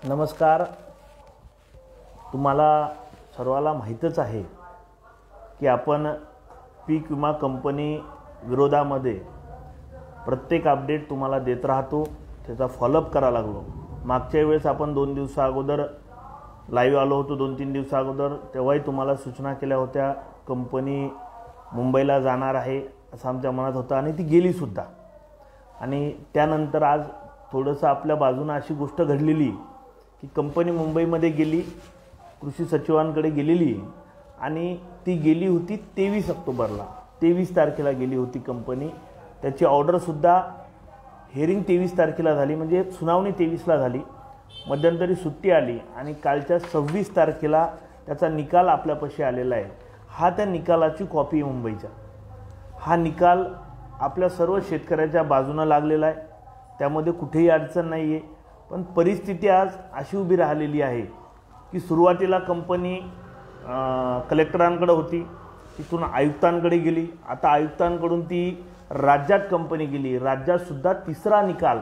नमस्कार. तुम्हाला सर्वाला माहीतच आहे की आपण पीक विमा कंपनी विरोधामध्ये प्रत्येक अपडेट तुम्हाला देत राहतो, त्याचा फॉलोअप करा लागलो. मागच्या वेळेस आपण 2 दिवसा अगोदर लाईव्ह आलो होतो, 2-3 दिवसा अगोदर, तेव्हाही तुम्हाला सूचना केल्या होत्या कंपनी मुंबईला जाणार आहे असं आमच्या मनात होतं आणि ती गेलीसुद्धा. आणि त्यानंतर आज थोडंसं आपल्या बाजूनं अशी गोष्ट घडलेली की कंपनी मुंबईमध्ये गेली, कृषी सचिवांकडे गेलेली आणि ती गेली होती 23 ऑक्टोबरला. 23 तारखेला गेली होती कंपनी. त्याची ऑर्डरसुद्धा हेअरिंग 23 तारखेला झाली, म्हणजे सुनावणी 23ला झाली. मध्यंतरी सुट्टी आली आणि कालच्या 26 तारखेला त्याचा निकाल आपल्यापाशी आलेला आहे. हा त्या निकालाची कॉपी आहे मुंबईच्या. हा निकाल आपल्या सर्व शेतकऱ्याच्या बाजूनं लागलेला आहे, त्यामध्ये कुठेही अडचण नाही आहे. पण परिस्थिती आज अशी उभी राहिलेली आहे की सुरुवातीला कंपनी कलेक्टरांकडे होती, तिथून आयुक्तांकडे गेली, आता आयुक्तांकडून ती राज्यात कंपनी गेली. राज्यातसुद्धा तिसरा निकाल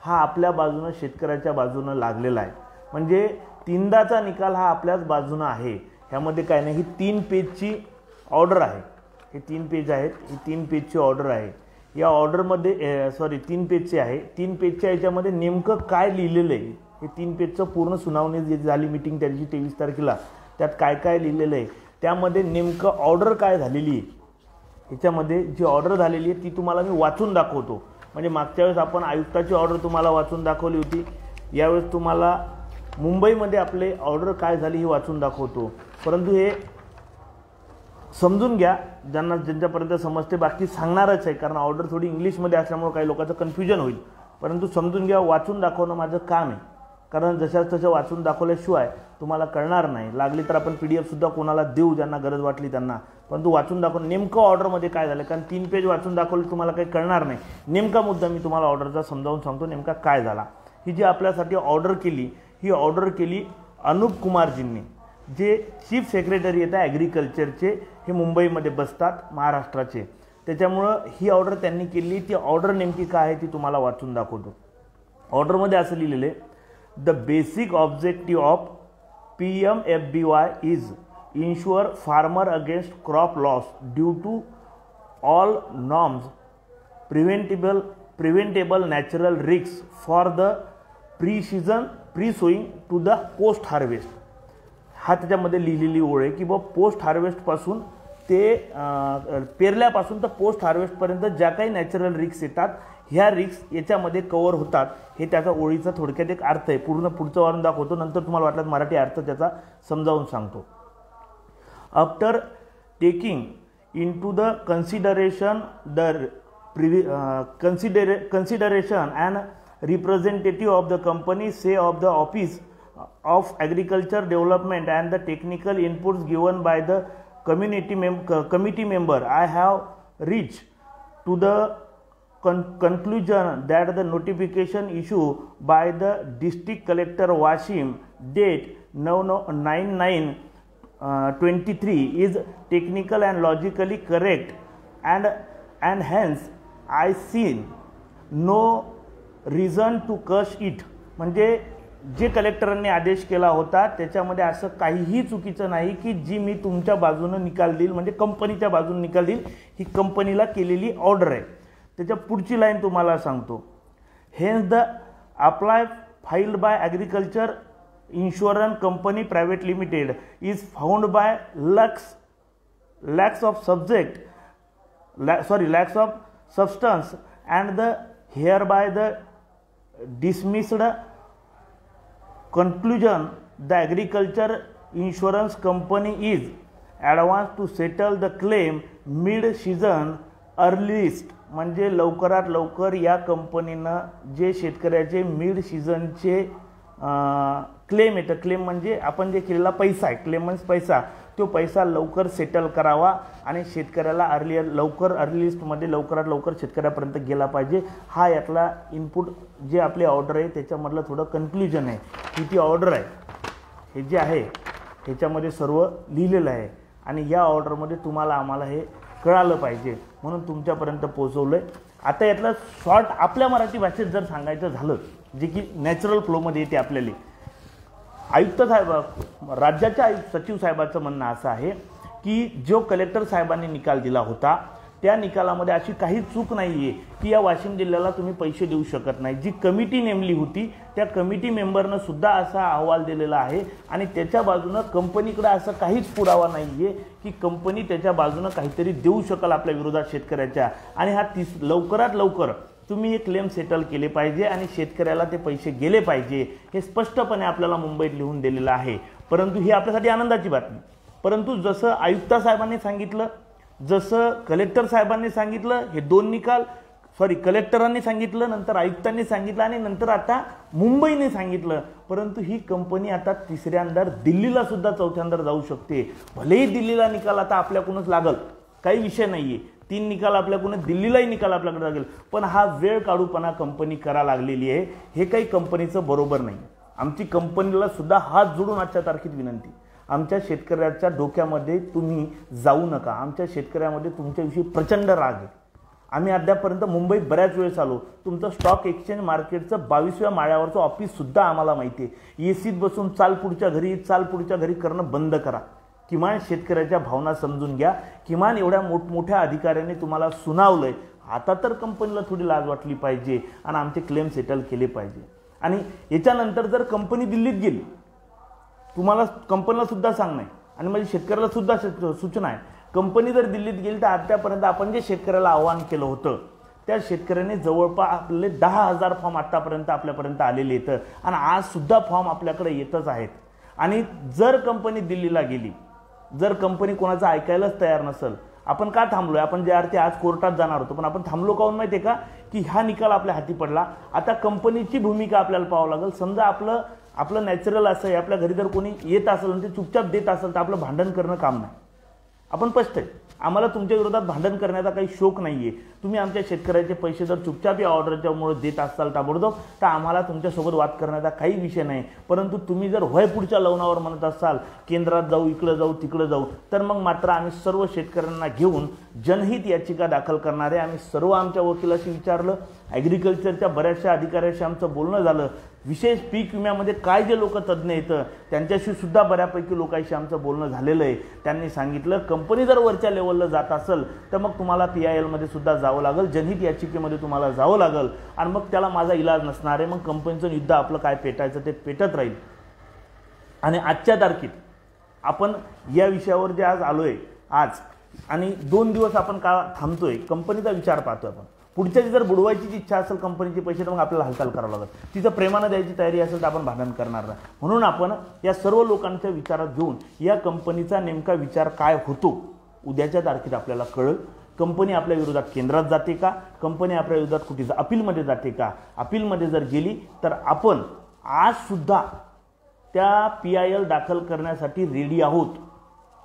हा आपल्या बाजूनं शेतकऱ्याच्या बाजूनं लागलेला आहे. म्हणजे तीनदाचा निकाल हा आपल्याच बाजूनं आहे. ह्यामध्ये काय नाही, ही 3 पेजची ऑर्डर आहे. हे 3 पेज आहेत, ही 3 पेजची ऑर्डर आहे. या ऑर्डरमध्ये 3 पेजचे आहे. 3 पेजच्या याच्यामध्ये नेमकं काय लिहिलेलं आहे, हे 3 पेजचं पूर्ण सुनावणी जी झाली मीटिंग त्या दिवशी 23 तारखेला, त्यात काय काय लिहिलेलं आहे, त्यामध्ये नेमकं ऑर्डर काय झालेली आहे, ह्याच्यामध्ये जी ऑर्डर झालेली आहे ती तुम्हाला मी वाचून दाखवतो. म्हणजे मागच्या वेळेस आपण आयुक्ताची ऑर्डर तुम्हाला वाचून दाखवली होती, यावेळेस तुम्हाला मुंबईमध्ये आपले ऑर्डर काय झाली ही वाचून दाखवतो. परंतु हे समजून घ्या, ज्यांच्यापर्यंत समजते. बाकी सांगणारच आहे, कारण ऑर्डर थोडी इंग्लिशमध्ये असल्यामुळे काही लोकांचं कन्फ्युजन होईल. परंतु समजून घ्या, वाचून दाखवणं माझं काम आहे, कारण जशाच तशा वाचून दाखवल्याशिवाय तुम्हाला कळणार नाही. लागली तर आपण PDF कोणाला देऊ ज्यांना गरज वाटली त्यांना, परंतु वाचून दाखवून नेमकं ऑर्डरमध्ये काय झालं, कारण 3 पेज वाचून दाखवलं तुम्हाला काही कळणार नाही. नेमका मुद्दा मी तुम्हाला ऑर्डरचा समजावून सांगतो, नेमका काय झाला. ही जी आपल्यासाठी ऑर्डर केली, ही ऑर्डर केली अनुप कुमारजींनी, जे चीफ सेक्रेटरी आहेत ॲग्रिकल्चरचे, हे मुंबईमध्ये बसतात महाराष्ट्राचे. त्याच्यामुळं ही ऑर्डर त्यांनी केली. ती ऑर्डर नेमकी काय आहे ती तुम्हाला वाचून दाखवतो. ऑर्डरमध्ये असं लिहिलेलं आहे, the basic objective of PMFBY is insure farmer against crop loss due to all norms preventable natural risk for the pre sowing to the post harvest. हा त्याच्यामध्ये लिहिलेली ओळ आहे की पोस्ट हार्वेस्टपासून ते पेरल्यापासून तर पोस्ट हार्वेस्टपर्यंत ज्या काही नॅचरल रिस्क येतात, ह्या रिस्क याच्यामध्ये कव्हर होतात. हे त्याचा ओळीचा थोडक्यात एक अर्थ आहे. पुढचं वारून दाखवतो, नंतर तुम्हाला वाटलं मराठी अर्थ त्याचा समजावून सांगतो. After taking in to the consideration and representative of the company से of the office of agriculture development and the technical inputs given by the committee member, I have reached to the conclusion that the notification issued by the district collector Washim date 9/9/23 is technical and logically correct and hence I see no reason to curse it. म्हणजे जे कलेक्टरांनी आदेश केला होता त्याच्यामध्ये असं काहीही चुकीचं नाही की जी मी तुमच्या बाजूनं निकाल देईल, म्हणजे कंपनीच्या बाजूनं निकाल देईल, ही कंपनीला केलेली ऑर्डर आहे. त्याच्या पुढची लाईन तुम्हाला सांगतो. Hence the apply filed by agriculture insurance company private limited is found by lacks of substance and the hereby the dismissed conclusion, the agriculture insurance company is advanced to settle the claim mid season earliest. म्हणजे लवकरात लवकर या कंपनीनं जे शेतकऱ्याचे mid सीझनचे claim येतं, claim म्हणजे आपण जे केलेला पैसा आहे, क्लेम म्हणजे पैसा, तो पैसा लवकर सेटल करावा आणि शेतकऱ्याला अर्लीलिस्टमध्ये लवकरात लवकर शेतकऱ्यापर्यंत गेला पाहिजे. हा यातला इनपुट जे आपली ऑर्डर आहे त्याच्यामधलं थोडं कन्क्ल्युजन आहे. ही ती ऑर्डर आहे, हे जे आहे ह्याच्यामध्ये सर्व लिहिलेलं आहे आणि या ऑर्डरमध्ये तुम्हाला आम्हाला हे कळालं पाहिजे म्हणून तुमच्यापर्यंत पोहोचवलं आहे. आता यातला शॉर्ट आपल्या मराठी भाषेत जर सांगायचं झालं, जे की नॅचरल फ्लोमध्ये येते आपल्याला, आयुक्त साहेब राज्याच्या सचिव साहेबांचं म्हणणं असं आहे की जो कलेक्टर साहेबांनी निकाल दिला होता त्या निकालामध्ये अशी काही चूक नाही आहे की या वाशिम जिल्ह्याला तुम्ही पैसे देऊ शकत नाही. जी कमिटी नेमली होती त्या कमिटी मेंबरनं सुद्धा असा अहवाल दिलेला आहे आणि त्याच्या बाजूनं कंपनीकडे असं काहीच पुरावा नाही आहे की कंपनी त्याच्या बाजूनं काहीतरी देऊ शकेल आपल्या विरोधात शेतकऱ्याच्या. आणि हा लवकरात लवकर तुम्ही हे क्लेम सेटल केले पाहिजे आणि शेतकऱ्याला ते पैसे गेले पाहिजे हे स्पष्टपणे आपल्याला मुंबईत लिहून दिलेलं आहे. परंतु ही आपल्यासाठी आनंदाची बातमी. परंतु जसं आयुक्त साहेबांनी सांगितलं, जसं कलेक्टर साहेबांनी सांगितलं, हे दोन निकाल कलेक्टरांनी सांगितलं, नंतर आयुक्तांनी सांगितलं आणि नंतर आता मुंबईने सांगितलं. परंतु ही कंपनी आता तिसऱ्यांदा दिल्लीला सुद्धा चौथ्यांदा जाऊ शकते. भलेही दिल्लीला निकाल आता आपल्याकडूनच लागल, काही विषय नाहीये. 3 निकाल आपल्याकडून, दिल्लीलाही निकाल आपल्याकडे लागेल. पण हा वेळ काढूपणा कंपनी करा लागलेली आहे, हे काही कंपनीचं बरोबर नाही. आमची कंपनीला सुद्धा हात जोडून आजच्या तारखेत विनंती, आमच्या शेतकऱ्याच्या डोक्यामध्ये तुम्ही जाऊ नका. आमच्या शेतकऱ्यामध्ये तुमच्याविषयी प्रचंड राग आहे. आम्ही अद्यापर्यंत मुंबईत बऱ्याच वेळेस आलो. तुमचं स्टॉक एक्सचेंज मार्केटचं 22व्या माळ्यावरचं ऑफिस सुद्धा आम्हाला माहिती आहे. एसीत बसून चाल पुढच्या घरी करणं बंद करा. किमान शेतकऱ्याच्या भावना समजून घ्या. किमान एवढ्या मोठमोठ्या अधिकाऱ्यांनी तुम्हाला सुनावलंय, आता तर कंपनीला थोडी लाज वाटली पाहिजे आणि आमचे क्लेम सेटल केले पाहिजे. आणि याच्यानंतर जर कंपनी दिल्लीत गेली, तुम्हाला कंपनीला सुद्धा सांगणं आहे आणि माझी शेतकऱ्याला सुद्धा सूचना आहे, कंपनी जर दिल्लीत गेली तर आतापर्यंत आपण जे शेतकऱ्याला आवाहन केलं होतं त्या शेतकऱ्यांनी जवळपास आपले 10,000 फॉर्म आतापर्यंत आपल्यापर्यंत आलेले येतं आणि आज सुद्धा फॉर्म आपल्याकडे येतच आहेत. आणि जर कंपनी दिल्लीला गेली, जर कंपनी कोणाचं ऐकायलाच तयार नसेल, आपण का थांबलोय? आपण ज्या अर्थी आज कोर्टात जाणार होतो, पण आपण थांबलो काहून माहिती आहे का? की हा निकाल आपल्या हाती पडला. आता कंपनीची भूमिका आपल्याला पाहावं लागेल. समजा आपलं नॅचरल असं आहे, आपल्या घरी जर कोणी येत असेल आणि ते चुपचाप देत असेल तर आपलं भांडण करणं काम नाही. आपण स्पष्ट आहे, आम्हाला तुमच्या विरोधात भांडण करण्याचा काही शौक नाहीये. तुम्ही आमच्या शेतकऱ्याचे पैसे जर चुपचाप या ऑर्डरच्यामुळे देत असाल ताबडतोब तर आम्हाला तुमच्यासोबत वाद करण्याचा काही विषय नाही. परंतु तुम्ही जर होय पुढच्या लवणावर म्हणत असाल, केंद्रात जाऊ, इकडे जाऊ, तिकडे जाऊ, तर मग मात्र आम्ही सर्व शेतकऱ्यांना घेऊन जनहित याचिका दाखल करणारे आम्ही सर्व आमच्या वकिलाशी विचारलं. ॲग्रिकल्चरच्या बऱ्याचशा अधिकाऱ्याशी आमचं बोलणं झालं. विशेष पीक विम्यामध्ये काय जे लोक तज्ज्ञ येतं त्यांच्याशी सुद्धा बऱ्यापैकी लोकांशी आमचं बोलणं झालेलं आहे. त्यांनी सांगितलं कंपनी जर वरच्या लेवलला जात असेल तर मग तुम्हाला PIL मध्ये सुद्धा जावं लागेल, जनहित याचिकेमध्ये तुम्हाला जावं लागेल आणि मग त्याला माझा इलाज नसणार आहे. मग कंपनीचं युद्ध आपलं काय पेटायचं ते पेटत राहील. आणि आजच्या तारखेत आपण या विषयावर जे आज आलोय आज आणि 2 दिवस आपण का थांबतोय, कंपनीचा विचार पाहतोय आपण. पुढच्या जर बुडवायची इच्छा असेल कंपनीचे पैसे तर मग आपल्याला हालचाल करावं लागेल. तिचं प्रेमानं द्यायची तयारी असेल तर आपण भांडण करणार नाही. म्हणून आपण या सर्व लोकांच्या विचारात घेऊन या कंपनीचा नेमका विचार काय होतो उद्याच्या तारखेत आपल्याला कळेल. कंपनी आपल्या विरोधात केंद्रात जाते का, कंपनी आपल्या विरोधात कुठे अपीलमध्ये जाते का. अपीलमध्ये जर गेली तर आपण आज सुद्धा त्या PIL दाखल करण्यासाठी रेडी आहोत.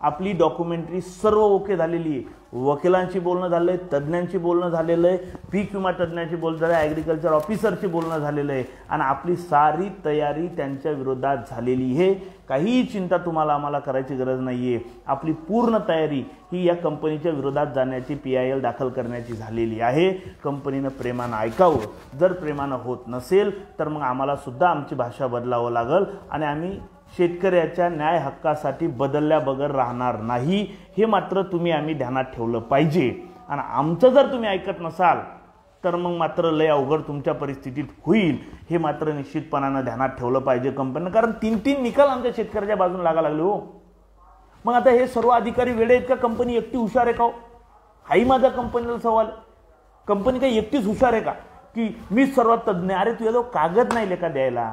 आपली डॉक्युमेंटरी सर्व ओके झालेली आहे. वकिलांशी बोलणं झालं आहे, तज्ज्ञांशी बोलणं झालेलं आहे, पीक विमा तज्ज्ञांशी बोलणं झालं आहे, ॲग्रिकल्चर ऑफिसरशी बोलणं झालेलं आहे आणि आपली सारी तयारी त्यांच्या विरोधात झालेली आहे. काहीही चिंता तुम्हाला आम्हाला करायची गरज नाही आहे. आपली पूर्ण तयारी ही या कंपनीच्या विरोधात जाण्याची, PIL दाखल करण्याची झालेली आहे. कंपनीनं प्रेमानं ऐकावं. जर प्रेमानं होत नसेल तर मग आम्हाला सुद्धा आमची भाषा बदलावं लागेल आणि आम्ही शेतकऱ्याच्या न्याय हक्कासाठी बदलल्या बगर राहणार नाही. हे मात्र तुम्ही आम्ही ध्यानात ठेवलं पाहिजे. आणि आमचं जर तुम्ही ऐकत नसाल तर मग मात्र लय अवघड तुमच्या परिस्थितीत होईल. हे मात्र निश्चितपणानं ध्यानात ठेवलं पाहिजे कंपनीनं. कारण 3-3 निकाल आमच्या शेतकऱ्याच्या बाजूने लागा लागले हो. मग आता हे सर्व अधिकारी वेडे आहेत का कंपनी एकटी हुशार आहे का? हाही माझा कंपनीला सवाल. कंपनी काही एकटीच हुशार आहे का की मीच सर्वात तज्ज्ञ? अरे तुझ्याजवळ कागद नाही लेका द्यायला.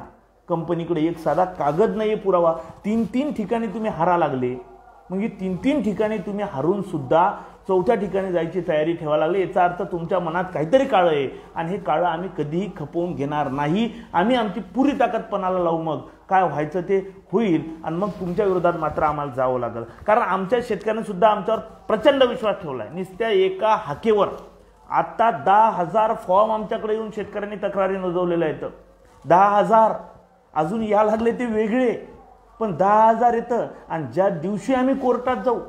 कंपनीकडे एक साधा कागद नाही पुरावा. 3-3 ठिकाणी तुम्ही हारा लागले. मग ही 3-3 ठिकाणी तुम्ही हारून सुद्धा 4थ्या ठिकाणी जायची तयारी ठेवायला लागली. याचा अर्थ तुमच्या मनात काहीतरी काळं आहे आणि हे काळं आम्ही कधीही खपवून घेणार नाही. आम्ही आमची पुरी ताकद पणाला लावू. मग काय व्हायचं ते होईल आणि मग तुमच्या विरोधात मात्र आम्हाला जावं लागेल. कारण आमच्या शेतकऱ्यांनी सुद्धा आमच्यावर प्रचंड विश्वास ठेवलाय. नुसत्या एका हाकेवर आता 10,000 फॉर्म आमच्याकडे येऊन शेतकऱ्यांनी तक्रारी नोंदवलेल्या आहेत. 10,000 अजून या लागले ते वेगळे, पण 10,000 येतं. आणि ज्या दिवशी आम्ही कोर्टात जाऊ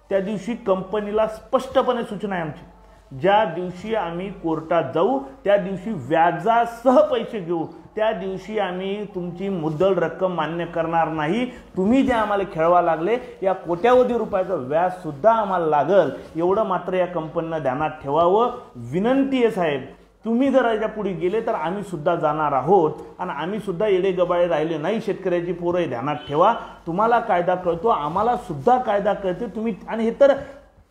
त्या दिवशी कंपनीला स्पष्टपणे सूचना आहे आमची. ज्या दिवशी आम्ही कोर्टात जाऊ त्या दिवशी व्याजासह पैसे घेऊ, त्या दिवशी आम्ही तुमची मुद्दल रक्कम मान्य करणार नाही। तुम्ही जे आम्हाला खेळवा लागले या कोट्यावधी रुपयाचं व्याज सुद्धा आम्हाला लागल, एवढं मात्र या कंपनीनं ध्यानात ठेवावं। विनंती आहे साहेब, तुम्ही जर याच्या पुढे गेले तर आम्ही सुद्धा जाणार आहोत आणि आम्ही सुद्धा येडे गबाळे राहिले नाही। शेतकऱ्याची पोरं ध्यानात ठेवा, तुम्हाला कायदा कळतो, आम्हाला सुद्धा कायदा कळते। तुम्ही आणि हे तर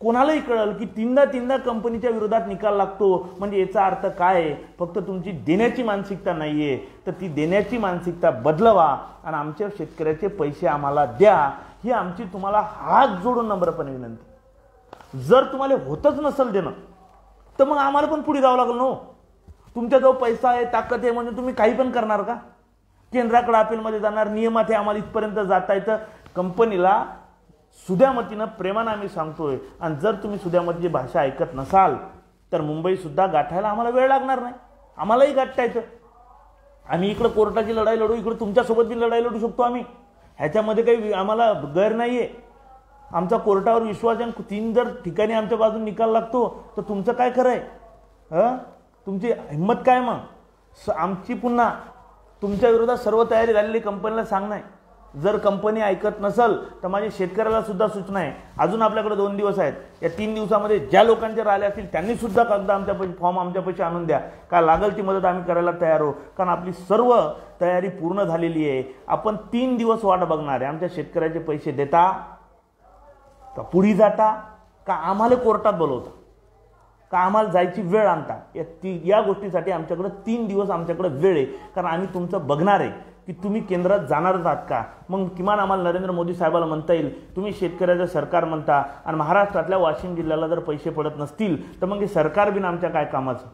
कोणालाही कळलं की तीनदा कंपनीच्या विरोधात निकाल लागतो, म्हणजे याचा अर्थ काय आहे? फक्त तुमची देण्याची मानसिकता नाहीये, तर ती देण्याची मानसिकता बदलवा आणि आमच्या शेतकऱ्याचे पैसे आम्हाला द्या, ही आमची तुम्हाला हात जोडून नम्रपणे विनंती। जर तुम्हाला होतच नसेल देणं तर मग आम्हाला पण पुढे जावं लागेल नो। तुमच्याजवळ पैसा आहे, ताकद आहे, म्हणजे तुम्ही काही पण करणार का? केंद्राकडे अपीलमध्ये जाणार, नियमात आहे, आम्हाला इथपर्यंत जाता येतं। कंपनीला सुद्यामतीनं प्रेमानं आम्ही सांगतोय, आणि जर तुम्ही सुद्यामतीची भाषा ऐकत नसाल तर मुंबई सुद्धा गाठायला आम्हाला वेळ लागणार नाही, आम्हालाही गाठता येतं। आम्ही इकडे कोर्टाची लढाई लढू, इकडे तुमच्यासोबत बी लढाई लढू शकतो आम्ही, ह्याच्यामध्ये काही आम्हाला गैर नाहीये। आमचा कोर्टावर विश्वास आहे, 3 जर ठिकाणी आमच्या बाजून निकाल लागतो तर तुमचं काय खरं आहे? तुमची हिंमत काय? मग आमची पुन्हा तुमच्या विरोधात सर्व तयारी झालेली कंपनीला सांगणं आहे। जर कंपनी ऐकत नसेल तर माझ्या शेतकऱ्याला सुद्धा सूचना आहे, अजून आपल्याकडे 2 दिवस आहेत, या 3 दिवसामध्ये ज्या लोकांचे राहिले असतील त्यांनी सुद्धा कागद आमच्यापाशी, फॉर्म आमच्यापाशी आणून द्या, काय लागेल ती मदत आम्ही करायला तयार आहोत, कारण आपली सर्व तयारी पूर्ण झालेली आहे। आपण 3 दिवस वाट बघणार आहे, आमच्या शेतकऱ्याचे पैसे देता का पुढे जाता का आम्हाला कोर्टात बोलवता का आम्हाला जायची वेळ आणता? या गोष्टीसाठी आमच्याकडे 3 दिवस आमच्याकडे वेळ आहे, कारण आम्ही तुमचं बघणार आहे की तुम्ही केंद्रात जाणारच आहात का। मग किमान आम्हाला नरेंद्र मोदी साहेबाला म्हणता येईल, तुम्ही शेतकऱ्याचं सरकार म्हणता आणि महाराष्ट्रातल्या वाशिम जिल्ह्याला जर पैसे पडत नसतील तर मग हे सरकार बिन आमच्या काय कामाचं?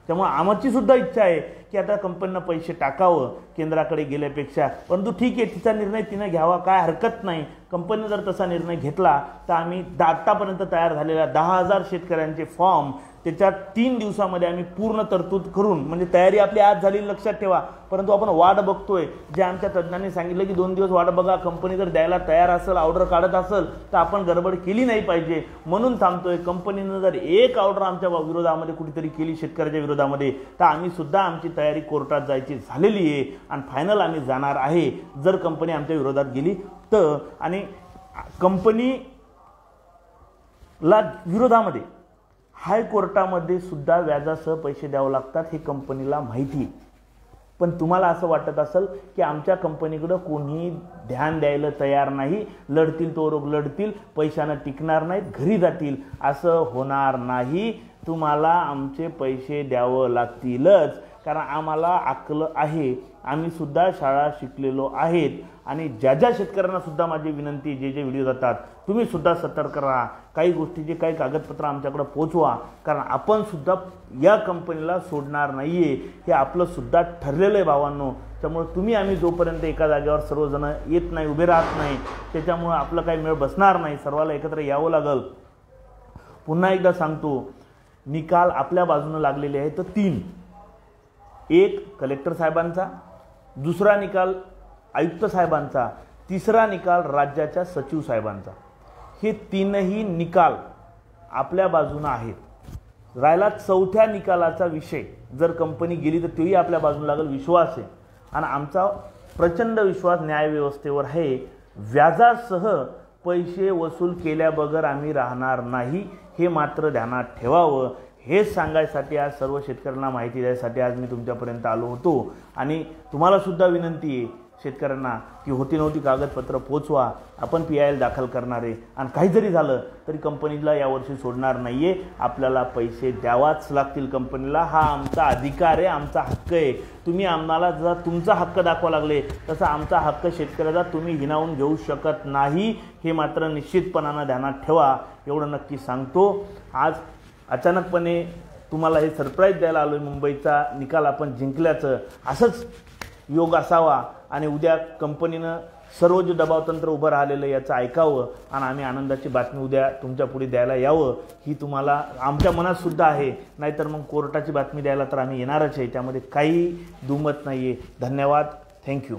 त्यामुळे आमची सुद्धा इच्छा आहे की आता कंपनीनं पैसे टाकावं केंद्राकडे गेल्यापेक्षा, परंतु ठीक आहे, तिचा निर्णय तिने घ्यावा, काय हरकत नाही। कंपनीने जर तसा निर्णय घेतला तर आम्ही आतापर्यंत तयार झालेल्या 10,000 शेतकऱ्यांचे फॉर्म त्याच्यात 3 दिवसामध्ये आम्ही पूर्ण तरतूद करून, म्हणजे तयारी आपली आज झाली लक्षात ठेवा, परंतु आपण वाट बघतोय। जे आमच्या तज्ञांनी सांगितलं की 2 दिवस वाट बघा, कंपनी जर द्यायला तयार असेल, ऑर्डर काढत असेल तर आपण गडबड केली नाही पाहिजे म्हणून थांबतोय। कंपनीनं जर एक ऑर्डर आमच्या विरोधामध्ये कुठेतरी केली, शेतकऱ्याच्या विरोधामध्ये, तर आम्ही सुद्धा आमची तयारी कोर्टात जायची झालेली आहे आणि फायनल आम्ही जाणार आहे जर कंपनी आमच्या विरोधात गेली तर। आणि कंपनीला विरोधामध्ये हायकोर्टामध्ये सुद्धा व्याजासह पैसे द्यावे लागतात, हे कंपनीला माहिती आहे। पण तुम्हाला असं वाटत असेल की आमच्या कंपनीकडे कोणी ध्यान द्यायला तयार नाही, लढतील तो रोग लढतील, पैशानं टिकणार नाहीत, घरी जातील, असं होणार नाही। तुम्हाला आमचे पैसे द्यावं लागतीलच, कारण आम्हाला अक्कल आहे, आम्ही सुद्धा शाळा शिकलेलो आहेत। आणि ज्या शेतकऱ्यांना सुद्धा माझी विनंती, जे व्हिडिओ जातात तुम्ही सुद्धा सतर्क राहा, काही गोष्टीचे काही कागदपत्र आमच्याकडे पोहोचवा, कारण आपण सुद्धा या कंपनीला सोडणार नाहीये, हे आपलं सुद्धा ठरलेलं आहे भावांनो। त्यामुळे तुम्ही आम्ही जोपर्यंत एका जागेवर सर्वजण येत नाही, उभे राहत नाही, त्याच्यामुळे आपलं काही मेळ बसणार नाही, सर्वाला एकत्र यावं लागल। पुन्हा एकदा सांगतो, निकाल आपल्या बाजूने लागलेले आहेत तर 3, एक कलेक्टर साहेबांचा, दुसरा निकाल आयुक्त साहेबांचा, तिसरा निकाल राज्याच्या सचिव साहेबांचा। हे 3ही निकाल आपल्या बाजूने आहेत। राहिला 4थ्या निकालाचा विषय, जर कंपनी गेली तर तोही आपल्या बाजूने लागेल, विश्वास आहे। आणि आमचा प्रचंड विश्वास न्यायव्यवस्थेवर आहे। व्याजासह पैसे वसूल केल्याबगर आम्ही राहणार नाही, हे मात्र ध्यानात ठेवावं। हेच सांगायसाठी आज सर्व शेतकऱ्यांना माहिती द्यायसाठी आज मी तुमच्यापर्यंत आलो होतो। आणि तुम्हाला सुद्धा विनंती आहे शेतकऱ्यांना की होती नव्हती कागदपत्र पोचवा, आपण PIL दाखल करणार आहे आणि काही जरी झालं तरी कंपनीला यावर्षी सोडणार नाहीये, आपल्याला पैसे द्यावाच लागतील कंपनीला, हा आमचा अधिकार आहे, आमचा हक्क आहे। तुम्ही आम्हाला जर तुमचा हक्क दाखवा लागले तसा आमचा हक्क शेतकऱ्याचा तुम्ही हिनावून घेऊ शकत नाही, हे मात्र निश्चितपणाने ध्यानात ठेवा, एवढं नक्की सांगतो। आज अचानकपणे तुम्हाला हे सरप्राईज द्यायला आलोय, मुंबईचा निकाल आपण जिंकल्याचं, असंच योग असावा आणि उद्या कंपनीनं सर्व जे दबावतंत्र उभं राहिलेलं याचं ऐकावं आणि आम्ही आनंदाची बातमी उद्या तुमच्या पुढे द्यायला यावं, ही तुम्हाला आमच्या मनात सुद्धा आहे। नाहीतर मग कोर्टाची बातमी द्यायला तर आम्ही येणारच आहे, त्यामध्ये काही दुमत नाही आहे। धन्यवाद, थँक्यू।